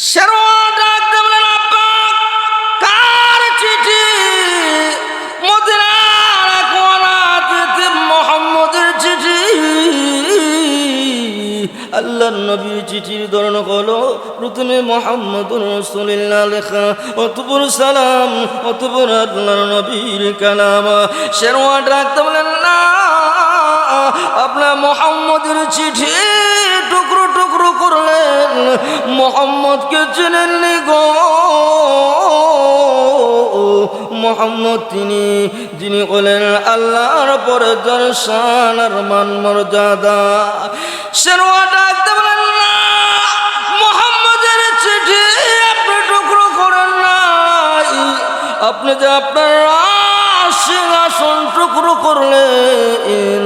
শেরওয়ান ডাক দিয়ে বললেন, আব্বা কার চিঠি? মদিনার এক ওয়ালাতে মুহাম্মদের চিঠি। আল্লাহর নবীর চিঠির ধরন হলো প্রথমে মুহাম্মদুর রাসূলুল্লাহ লেখা, অতঃপর সালাম, অতঃপর আল্লাহর নবীর কালাম। শেরওয়ান ডাক দিয়ে বললেন, না, আপনার মুহাম্মদের চিঠি টুকরো টুকরো করলেন, মুহাম্মদকে চেনেননি গো। মুহাম্মদ তিনি যিনি হলেন আল্লাহর পরে যার শান আর মান মর্যাদা। শেরওয়ান ডাকতে বলেন, না, মুহাম্মদের চিঠি আপনি টুকরো করেন নাই, আপনি যে আপনার সিংহাসন টুকরো করলেন।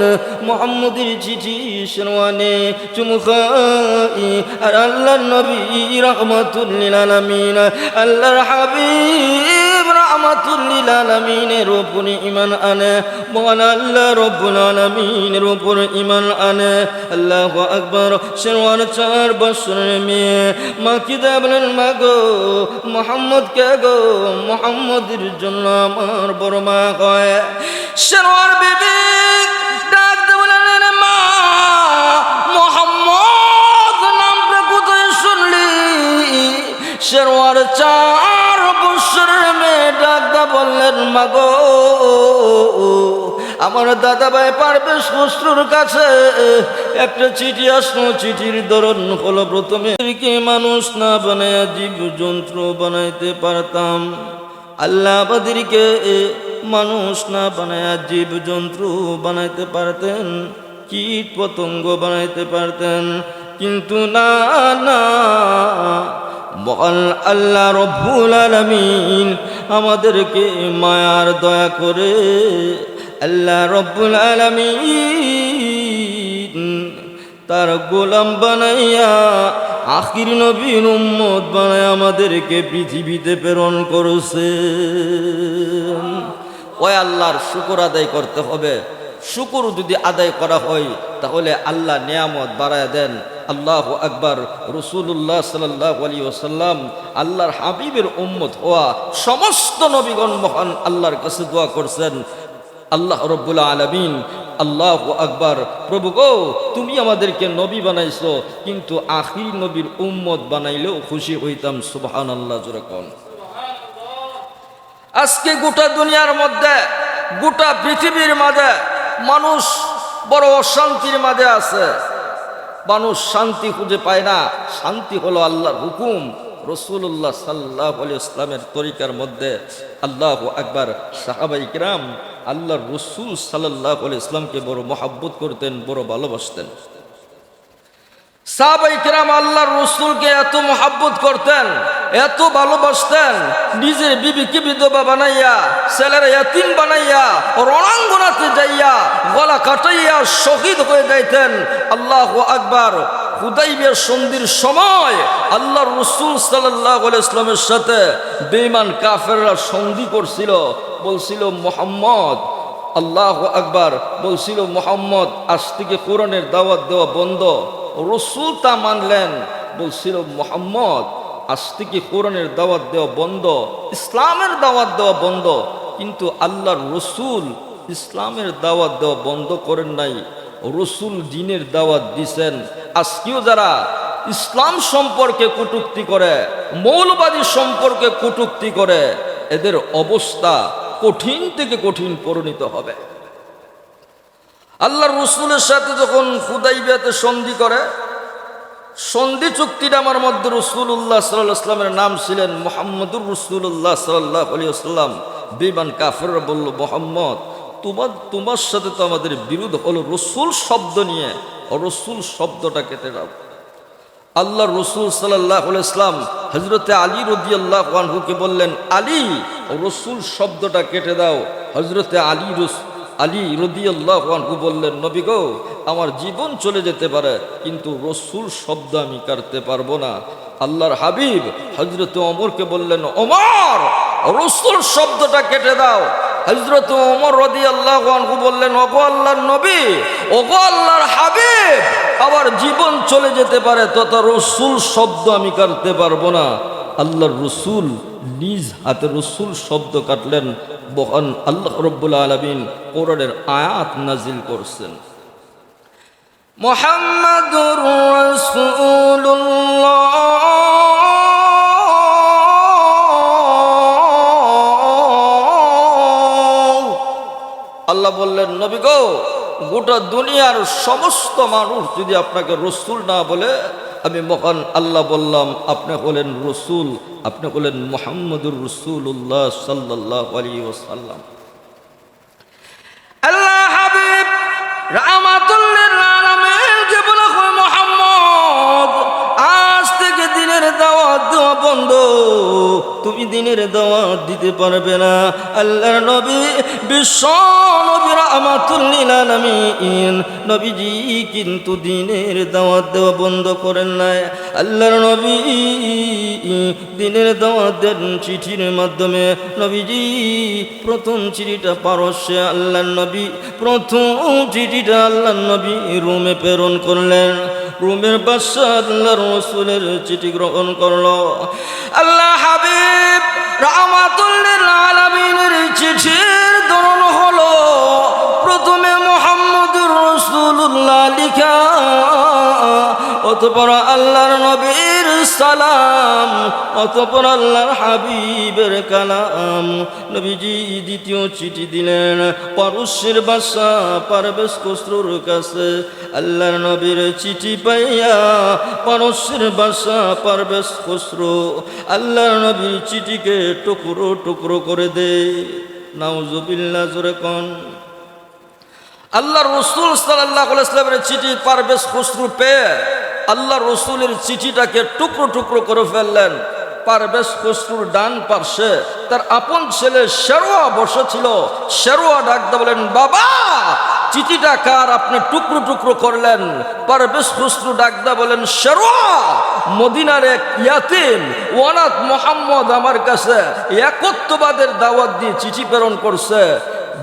মুহাম্মদের চিঠি শেরওয়ানে চুমু খাই আর আল্লাহর নবী রাহমাতুল লিল আলামিন, আল্লাহর হাবিব রাহমাতুল লিল আলামিনের উপর ঈমান আনে, মহান আল্লাহ রব্বুল আলামিনের উপর ঈমান আনে। আল্লাহু আকবার। শেরওয়ান 4 বছরের মেয়ে মাকে বলেন, মা গো, মুহাম্মদ কে গো? মুহাম্মদের জন্য আমার বড় মা হয়। শেরওয়ান বিবি ডাক দিয়ে বলেন, মা, মুহাম্মদ নামটা কোথায় শুনলি? শেরওয়ান 4 বছরের মেয়ে ডাক দিয়ে বললেন, মা গো, আমার দাদা ভাই পারভেজ খসরুর কাছে একটা চিঠি আসলো। চিঠির ধরন হলো প্রথমে মানুষ না বানায় জীব যন্ত্র বানাইতে পারতাম। আল্লাহ আমাদেরকে মানুষ না বানায় জীব জন্তু বানাইতে পারতেন, কীট পতঙ্গ বানাইতে পারতেন, কিন্তু না না, আল্লাহ রব্বুল আলামিন আমাদেরকে মায়ার দয়া করে আল্লাহ রব্বুল আলামিন তার গোলাম বানাইয়া আখির নবীর উম্মত বানায় আমাদেরকে পৃথিবীতে প্রেরণ করেছে। ওই আল্লাহর শুকর আদায় করতে হবে। শুকর যদি আদায় করা হয় তাহলে আল্লাহ নিয়ামত বাড়ায় দেন। আল্লাহু আকবার। রাসূলুল্লাহ সাল্লাল্লাহু আলাইহি ওয়াসাল্লাম আল্লাহর হাবিবের উম্মত হওয়া সমস্ত নবীগণ মহান আল্লাহর কাছে দোয়া করছেন, আল্লাহ রব্বুল আলামিন, আল্লাহু আকবার, প্রভু গো, তুমি আমাদেরকে নবী বানাইছো, কিন্তু আখির নবীর উম্মত বানাইলেও খুশি হইতাম। সুবহানাল্লাহ জোরে কোন। আজকে গোটা দুনিয়ার মধ্যে, গোটা পৃথিবীর মাঝে মানুষ বড় অশান্তির মাঝে আছে। মানুষ শান্তি খুঁজে পায় না। শান্তি হলো আল্লাহর হুকুম, রাসূলুল্লাহ সাল্লাল্লাহু আলাইহি ওয়াসাল্লামের তরিকার মধ্যে। আল্লাহু আকবার। সাহাবায়ে কিরাম আল্লাহর রাসূল সাল্লাল্লাহু আলাইহি ওয়াসাল্লামকে বড় মহব্বত করতেন, বড় ভালোবাসতেন। সাহাবায়ে কিরাম আল্লাহর রাসূলকে এত মহব্বত করতেন, এত ভালোবাসতেন, নিজের বিবিকে বিধবা বানাইয়া, ছেলের ইয়াতীম বানাইয়া, রণাঙ্গনাতে যাইয়া গলা কাটাইয়া শহীদ হয়ে যাইতেন। আল্লাহু আকবার। হুদাইবিয়ার সন্ধির সময় আল্লাহর রাসূল সাল্লাল্লাহু আলাইহি ওয়াসাল্লামের সাথে বেঈমান কাফেররা সন্ধি করছিল, বলছিল মুহাম্মদ, আল্লাহু আকবার, বলছিল মুহাম্মদ আজ থেকে কোরআনের দাওয়াত দেওয়া বন্ধ। রাসূল তা মানলেন, বলছিল মুহাম্মদ আজ থেকে কোরআনের দাওয়াত দেওয়া বন্ধ, ইসলামের দাওয়াত দেওয়া বন্ধ। কিন্তু আল্লাহর রাসূল ইসলামের দাওয়াত দেওয়া বন্ধ করেন নাই, রাসূল দ্বীনের দাওয়াত দিয়েছেন। আজকেও যারা ইসলাম সম্পর্কে কটূক্তি করে, মৌলবাদী সম্পর্কে কটূক্তি করে, এদের অবস্থা কঠিন থেকে কঠিন পরিণত হবে। আল্লাহর রাসূলের সাথে যখন হুদাইবিয়াতে সন্ধি করে, সন্ধি চুক্তিনামার মধ্যে রাসূলুল্লাহ সাল্লাল্লাহু আলাইহি ওয়াসাল্লামের নাম ছিলেন মুহাম্মদুর রাসূলুল্লাহ সাল্লাল্লাহু আলাইহি ওয়াসাল্লাম। বেঈমান কাফেররা বলল, মুহাম্মদ, তোমার সাথে তো আমাদের বিরোধ হলো রাসূল শব্দ নিয়ে, রাসূল শব্দটা কেটে দাও। আল্লাহর রাসূল সাল্লাল্লাহু আলাইহি ওয়াসাল্লাম হযরতে আলী রাদিয়াল্লাহু আনহুকে বললেন, আলী, রাসূল শব্দটা কেটে দাও। হযরতে আলী রাদিয়াল্লাহু আনহু বললেন, নবী গো, আমার জীবন চলে যেতে পারে কিন্তু রাসূল শব্দ আমি কাটতে পারবো না। আল্লাহর হাবিব হযরতে ওমরকে বললেন, ওমর, রাসূল শব্দটা কেটে দাও। হযরত ওমর রাদিয়াল্লাহু আনহু বললেন, ওগো আল্লাহর নবী, ওগো আল্লাহর হাবিব, আবার জীবন চলে যেতে পারে, তথা রসুল শব্দ আমি কাটতে পারবো না। আল্লাহর রসুল নিজ হাতে রসুল শব্দ কাটলেন। বহান আল্লাহ রব্বুল আলামিন কোরআনের আয়াত নাজিল করছেন, মুহাম্মাদুর রাসূলুল্লাহ। আল্লাহ বললেন, নবী গো, গোটা দুনিয়ার সমস্ত মানুষ যদি আপনাকে রসুল না বলে, আমি মহান আল্লাহ বললাম আপনি হলেন রসুল, আপনি হলেন মুহাম্মাদুর রাসূলুল্লাহ সাল্লাল্লাহু আলাইহি ওয়াসাল্লাম। আল্লাহ হাবিব রাহমাতুল লিল আলামিন যে বলে মুহাম্মদ, আজ থেকে দিনের দাওয়াত দেওয়া বন্ধ, তুমি দিনের দাওয়াত দিতে পারবে না। আল্লাহর নবী বিশ্ব নবী রাহমাতুল লিল আলামিন নবীজি কিন্তু দিনের দাওয়াত দেওয়া বন্ধ করেন নাই। আল্লাহর নবী দিনের দাওয়াত দেন চিঠির মাধ্যমে। নবীজি প্রথম চিঠিটা পারস্যে, আল্লাহর নবী প্রথম চিঠিটা আল্লাহর নবী রোমে প্রেরণ করলেন। রোমের বাদশা আল্লাহর রাসূলের চিঠি গ্রহণ করলো। আল্লাহ হাবিব রাহমাতুল লিল আলামিনের চিঠির ধরন হলো প্রথমে মুহাম্মাদুর রাসূলুল্লাহ লিখা, অতঃপর আল্লাহর নবীর সালাম, অতঃপর আল্লাহর হাবিবের কালাম। নবীজি দ্বিতীয় চিঠি দিলেন পারস্যের বাদশা পারভেজ খসরুর কাছে। আল্লাহর নবীর চিঠি পাইয়া পারস্যের বাদশা পারভেজ খসরু আল্লাহর নবীর চিঠিকে টুকরো টুকরো করে দেয়। নাউজুবিল্লাহ, জোরে কোন। আল্লাহর রসুল সাল্লাল্লাহু আলাইহি ওয়াসাল্লামের চিঠি পারভেজ খসরু পেয়ে আল্লাহর রসুলের চিঠিটাকে টুকরো টুকরো করে ফেললেন। পারভেজ খসরুর ডান পার্শ্বে তার আপন ছেলে শেরওয়া বসে ছিল। শেরওয়া ডাকতে বলেন, বাবা চিঠিটা কার, আপনি টুকরো টুকরো করলেন? পারভেজ খসরু ডাকতে বলেন, শেরওয়া, মদিনার এক ইয়াতিম অনাথ মুহাম্মদ আমার কাছে একত্ববাদের দাওয়াত দিয়ে চিঠি প্রেরণ করছে।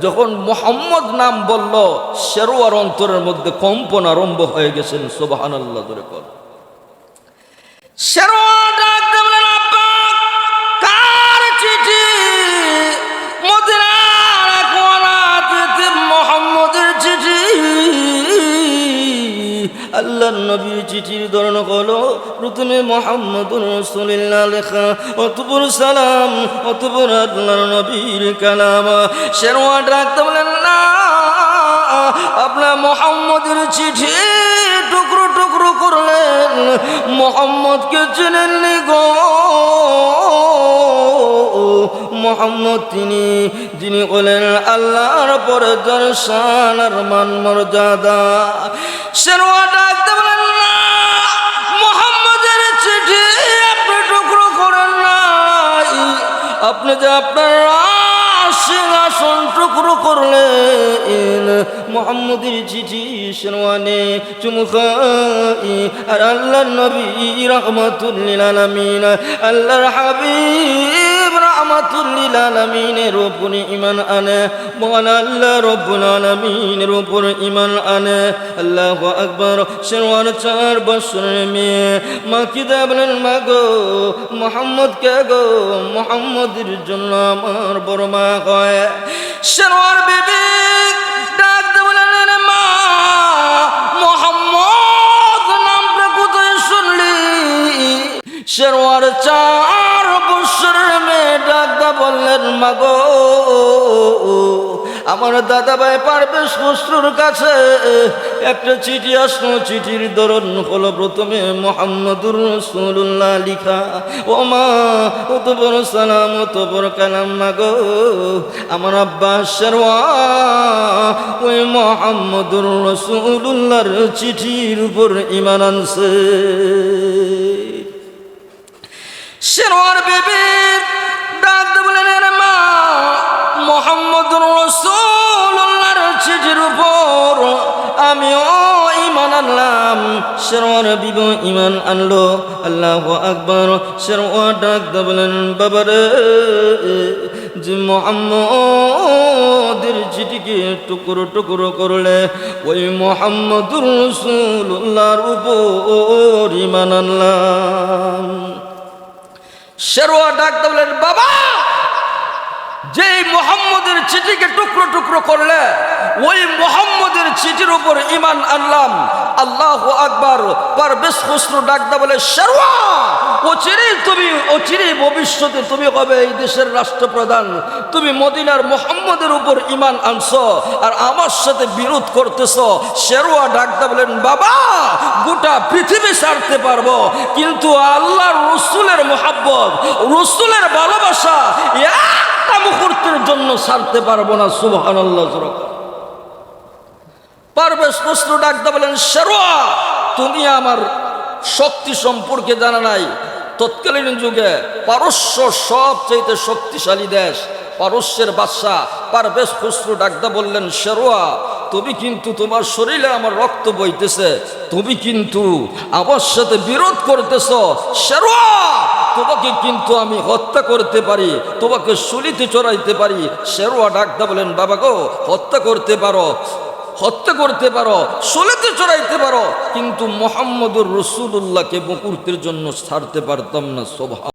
যখন মুহাম্মদ নাম বলল, শেরওয়ার অন্তরের মধ্যে কম্পন আরম্ভ হয়ে গেছেন। সুবহানাল্লাহ, ধরে কর। শেরওয়া ডাকতে বলেন, আব্বা কার চিঠি? মদিনার এক অনাথ ইয়াতিম মুহাম্মদের চিঠি। আল্লাহর নবীর চিঠির ধরন হলো প্রথমে মুহাম্মাদুর রাসূলুল্লাহ লেখা, অতঃপর সালাম, অতঃপর আল্লাহর নবীর কালাম। শেরওয়া ডাকতে বলেন, না, আপনার মুহাম্মাদের চিঠি টুকরো টুকরো করলেন, মুহাম্মদকে চেনেননি গো। মুহাম্মদ তিনি যিনি বলেন আল্লাহর পরে যার শান আর মান মর্যাদা। শেরওয়া ডাকতে বলেন, না, মুহাম্মদের চিঠি আপনি টুকরো করেন নাই, আপনি যে আপনার সিংহাসন টুকরো করলেন। মুহাম্মদের চিঠি শেরওয়ানে চুমুখাই আর আল্লাহর নবী রাহমাতুল লিল আলামিন, আল্লাহর হাবিব রাহমাতুল লিল আলামিনের উপর ঈমান আনে। মহান আল্লাহ রব্বুল আলামিনের উপর ঈমান আনে। আল্লাহু আকবার। শেরওয়ার 4 বছরের মেয়ে মাকে বলেন, মা গো, মুহাম্মদ কে গো? মুহাম্মদের জন্য আমার বড় মা হয়। শেরওয়ার বিবি ডাকতে বলেন, মা মুহাম্মদ নামটা কোথায় শুনলি? শেরওয়ার 4 বছরের মেয়ে ডাকতে বললেন, মা গো, আমার দাদা ভাই পারভেজ খসরুর কাছে একটা চিঠি আসলো। চিঠির ধরন হলো প্রথমে মুহাম্মাদুর রাসূলুল্লাহ লিখা, ও মা, অতঃপর সালাম, অতঃপর কালাম। মা গো, আমার আব্বা শেরওয়া ওই মুহাম্মাদুর রাসূলুল্লাহর চিঠির উপর ঈমান আনছে। শেরওয়ার বিবি ডাকতে বলেন, মা মুহাম্মাদুর রাসূলুল্লাহর চিঠির উপর আমিও ঈমান আনলাম। শেরওয়ার বিবি ঈমান আনলো। আল্লাহু আকবার। শেরওয়া ডাকতে বলেন, বাবারে, যে মুহাম্মদের চিঠিকে টুকরো টুকরো করলে ওই মুহাম্মদুর রাসূলুল্লাহর উপর ঈমান আনলাম। শেরওয়া ডাক বলেন, বাবা যে মুহাম্মদের চিঠিকে টুকরো টুকরো করলে ওই মুহাম্মদের চিঠির উপর ঈমান আনলাম। আল্লাহু আকবার। পারভেজ খসরু ডাক বলে, শেরওয়া অচিরেই ভবিষ্যতে তুমি হবে এই দেশের রাষ্ট্রপ্রধান। তুমি মদিনার মুহাম্মদের উপর ঈমান আনছো আর আমার সাথে বিরোধ করতেছো। শেরওয়া ডাক বলেন, বাবা গোটা পৃথিবী ছাড়তে পারবো, কিন্তু আল্লাহর রসুলের মুহাব্বত, রসুলের ভালোবাসা একটা মুহূর্তের জন্য ছাড়তে পারবো না। সুবহানাল্লাহ। পারভেজ খসরু ডাক বলেন, শেরওয়া তুমি আমার শক্তি সম্পর্কে জানা নাই। তৎকালীন যুগে পারস্য সবচেয়ে শক্তিশালী দেশ, পারস্যের বাদশা পারভেজ খসরু ডাকদা বললেন, শেরওয়া তুমি কিন্তু তোমার শরীরে আমার রক্ত বইতেছে, তুমি কিন্তু আমার সাথে বিরোধ করতেছ। শেরওয়া তোমাকে কিন্তু আমি হত্যা করতে পারি, তোমাকে শুলিতে চড়াইতে পারি। শেরওয়া ডাকদা বলেন, বাবা গো হত্যা করতে পারো, হত্যা করতে পারো, শোলেতে চড়াইতে পারো, কিন্তু মুহাম্মদুর রাসূলুল্লাহকে মুহূর্তের জন্য ছাড়তে পারতাম না। সুবহান।